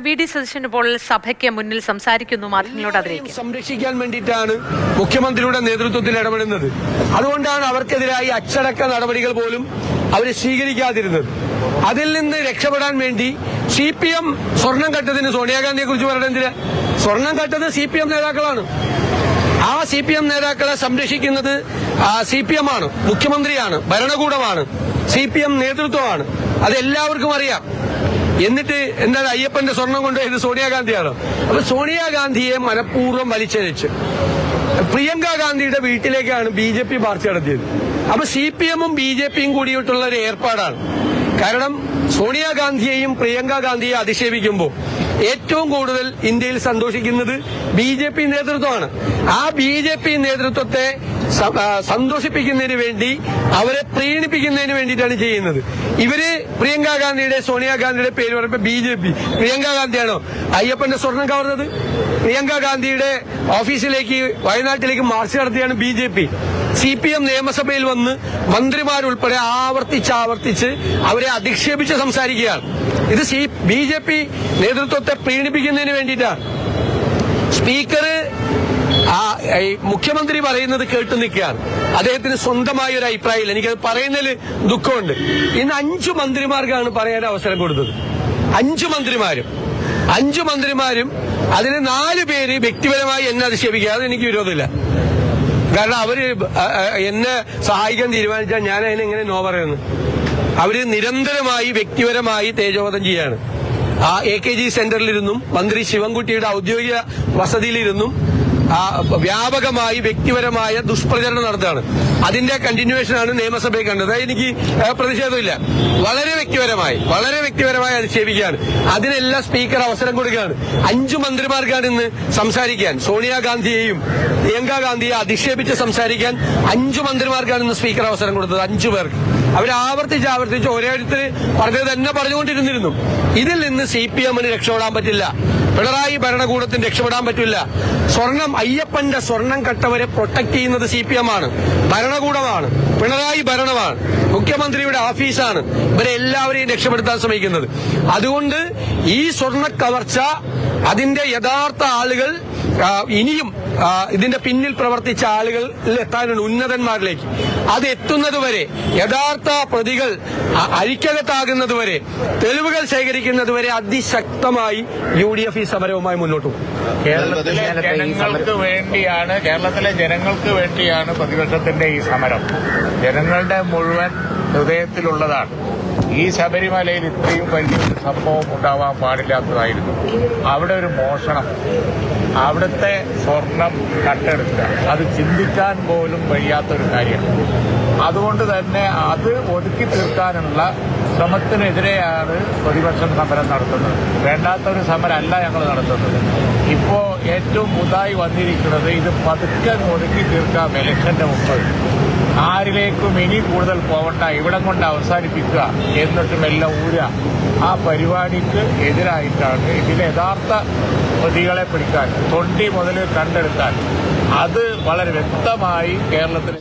VD. Satheesan ഇപ്പോൾ സഭയ്ക്ക് മുന്നിൽ സംസാരിക്കുന്നു, മാധ്യമങ്ങളോട് അറിയിക്കും. സംരക്ഷിക്കാൻ വേണ്ടിയിട്ടാണ് മുഖ്യമന്ത്രിയുടെ നേതൃത്വത്തിൽ ഇടപെടുന്നത്. അതുകൊണ്ടാണ് അവർക്കെതിരായി അച്ചടക്ക നടപടികൾ പോലും അവർ സ്വീകരിക്കാതിരുന്നത്. അതിൽ നിന്ന് രക്ഷപ്പെടാൻ വേണ്ടി CPM സ്വർണം കട്ടതിന് സോണിയാഗാന്ധിയെ കുറിച്ച് പറയേണ്ടതിന് സ്വർണം കട്ടത് CPM നേതാക്കളാണ്. ആ CPM നേതാക്കളെ സംരക്ഷിക്കുന്നത് CPM ആണ്, മുഖ്യമന്ത്രിയാണ്, ഭരണകൂടമാണ്, CPM നേതൃത്വമാണ്. അതെല്ലാവർക്കും അറിയാം. എന്നിട്ട് എന്താണ് അയ്യപ്പന്റെ സ്വർണം കൊണ്ടുപോയത് സോണിയാഗാന്ധിയാണ്. അപ്പൊ സോണിയാഗാന്ധിയെ മനഃപൂർവ്വം വലിച്ചഴിച്ച് പ്രിയങ്ക ഗാന്ധിയുടെ വീട്ടിലേക്കാണ് BJP മാർച്ച് നടത്തിയത്. അപ്പൊ CPM-ഉം BJP-യും കൂടിയിട്ടുള്ള ഒരു ഏർപ്പാടാണ്. കാരണം സോണിയാഗാന്ധിയെയും പ്രിയങ്ക ഗാന്ധിയെ അധിക്ഷേപിക്കുമ്പോൾ ഏറ്റവും കൂടുതൽ ഇന്ത്യയിൽ സന്തോഷിക്കുന്നത് BJP നേതൃത്വമാണ്. ആ BJP നേതൃത്വത്തെ സന്തോഷിപ്പിക്കുന്നതിന് വേണ്ടി, അവരെ പ്രീണിപ്പിക്കുന്നതിന് വേണ്ടിയിട്ടാണ് ചെയ്യുന്നത്. ഇവര് പ്രിയങ്ക ഗാന്ധിയുടെ സോണിയാഗാന്ധിയുടെ പേര് പറയുമ്പോൾ BJP, പ്രിയങ്ക ഗാന്ധിയാണോ അയ്യപ്പന്റെ സ്വർണം കവർന്നത്? പ്രിയങ്ക ഗാന്ധിയുടെ ഓഫീസിലേക്ക് വയനാട്ടിലേക്ക് മാർച്ച് നടത്തിയാണ് BJP. CPM നിയമസഭയിൽ വന്ന് മന്ത്രിമാരുൾപ്പെടെ ആവർത്തിച്ച് അവരെ അധിക്ഷേപിച്ച് സംസാരിക്കുകയാണ്. ഇത് BJP നേതൃത്വത്തെ പ്രീണിപ്പിക്കുന്നതിന് വേണ്ടിയിട്ടാണ്. സ്പീക്കർ മുഖ്യമന്ത്രി പറയുന്നത് കേട്ടു നിൽക്കുകയാണ്. അദ്ദേഹത്തിന് സ്വന്തമായ ഒരു അഭിപ്രായമില്ല. എനിക്കത് പറയുന്നതിൽ ദുഃഖമുണ്ട്. ഇന്ന് 5 മന്ത്രിമാർക്കാണ് പറയാൻ അവസരം കൊടുത്തത്. 5 മന്ത്രിമാരും അതിന് 4 പേര് വ്യക്തിപരമായി എന്നെ അധിക്ഷേപിക്കുക. അത് എനിക്ക് വിരോധമില്ല. കാരണം അവര് എന്നെ സഹായിക്കാൻ തീരുമാനിച്ചാൽ ഞാൻ അതിനെങ്ങനെ നോ പറയുന്നു? അവര് നിരന്തരമായി വ്യക്തിപരമായി തേജോവധം ചെയ്യാണ്. AKG സെന്ററിലിരുന്നും മന്ത്രി ശിവൻകുട്ടിയുടെ ഔദ്യോഗിക വസതിയിലിരുന്നും വ്യാപകമായി വ്യക്തിപരമായ ദുഷ്പ്രചരണം നടത്തുകയാണ്. അതിന്റെ കണ്ടിന്യൂവേഷനാണ് നിയമസഭയിൽ കണ്ടത്. എനിക്ക് പ്രതിഷേധമില്ല. വളരെ വ്യക്തിപരമായി അധിക്ഷേപിക്കുകയാണ്. അതിനെല്ലാം സ്പീക്കർ അവസരം കൊടുക്കുകയാണ്. 5 മന്ത്രിമാർക്കാണ് ഇന്ന് സംസാരിക്കാൻ. സോണിയാഗാന്ധിയെയും പ്രിയങ്ക ഗാന്ധിയെ അധിക്ഷേപിച്ച് സംസാരിക്കാൻ 5 മന്ത്രിമാർക്കാണ് ഇന്ന് സ്പീക്കർ അവസരം കൊടുത്തത്. 5 പേർക്ക്. അവർ ആവർത്തിച്ച് ഓരോരുത്തർ പറഞ്ഞത് തന്നെ പറഞ്ഞുകൊണ്ടിരുന്നിരുന്നു. ഇതിൽ നിന്ന് CPM-ന് രക്ഷപ്പെടാൻ പറ്റില്ല. പിണറായി ഭരണകൂടത്തിന് രക്ഷപ്പെടാൻ പറ്റില്ല. അയ്യപ്പന്റെ സ്വർണം കട്ടവരെ പ്രൊട്ടക്ട് ചെയ്യുന്നത് CPM-ആണ്, ഭരണകൂടമാണ്, പിണറായി ഭരണമാണ്, മുഖ്യമന്ത്രിയുടെ ഓഫീസാണ്. ഇവരെ എല്ലാവരെയും രക്ഷപ്പെടുത്താൻ ശ്രമിക്കുന്നത്. അതുകൊണ്ട് ഈ സ്വർണ്ണ കവർച്ച അതിന്റെ യഥാർത്ഥ ആളുകൾ ഇനിയും ഇതിന്റെ പിന്നിൽ പ്രവർത്തിച്ച ആളുകളിൽ എത്താനുണ്ട്, ഉന്നതന്മാരിലേക്ക്. അത് എത്തുന്നതുവരെ, യഥാർത്ഥ പ്രതികൾ അഴിക്കകത്താകുന്നതുവരെ, തെളിവുകൾ ശേഖരിക്കുന്നതുവരെ അതിശക്തമായി UDF ഈ സമരവുമായി മുന്നോട്ട് പോകും. കേരളത്തിലെ ജനങ്ങൾക്ക് വേണ്ടിയാണ് പ്രതിപക്ഷത്തിന്റെ ഈ സമരം. ജനങ്ങളുടെ മുഴുവൻ ഹൃദയത്തിലുള്ളതാണ്. ഈ ശബരിമലയിൽ ഇത്രയും വലിയൊരു സംഭവം ഉണ്ടാവാൻ പാടില്ലാത്തതായിരുന്നു. അവിടെ ഒരു മോഷണം, അവിടുത്തെ സ്വർണം കട്ടെടുക്കുക, അത് ചിന്തിക്കാൻ പോലും കഴിയാത്തൊരു കാര്യമാണ്. അതുകൊണ്ട് തന്നെ അത് ഒതുക്കി തീർക്കാനുള്ള ശ്രമത്തിനെതിരെയാണ് പ്രതിപക്ഷം സമരം നടത്തുന്നത്. വേണ്ടാത്തൊരു സമരമല്ല ഞങ്ങൾ നടത്തുന്നത്. ഇപ്പോ ഏറ്റവും പുതുതായി വന്നിരിക്കുന്നത് ഇത് പതുക്കെ ഒതുക്കി തീർക്കാം, ഇലക്ഷന്റെ മുമ്പ് ആരിലേക്കും ഇനി കൂടുതൽ പോവണ്ട, ഇവിടം കൊണ്ട് അവസാനിപ്പിക്കുക, എന്നിട്ട് മെല്ലെ ഊരുക. ആ പരിപാടിക്ക് എതിരായിട്ടാണ് ഇതിലെ യഥാർത്ഥ പ്രതികളെ പിടിക്കാൻ, തൊണ്ടി മുതൽ കണ്ടെടുക്കാൻ. അത് വളരെ വ്യക്തമായി കേരളത്തിൽ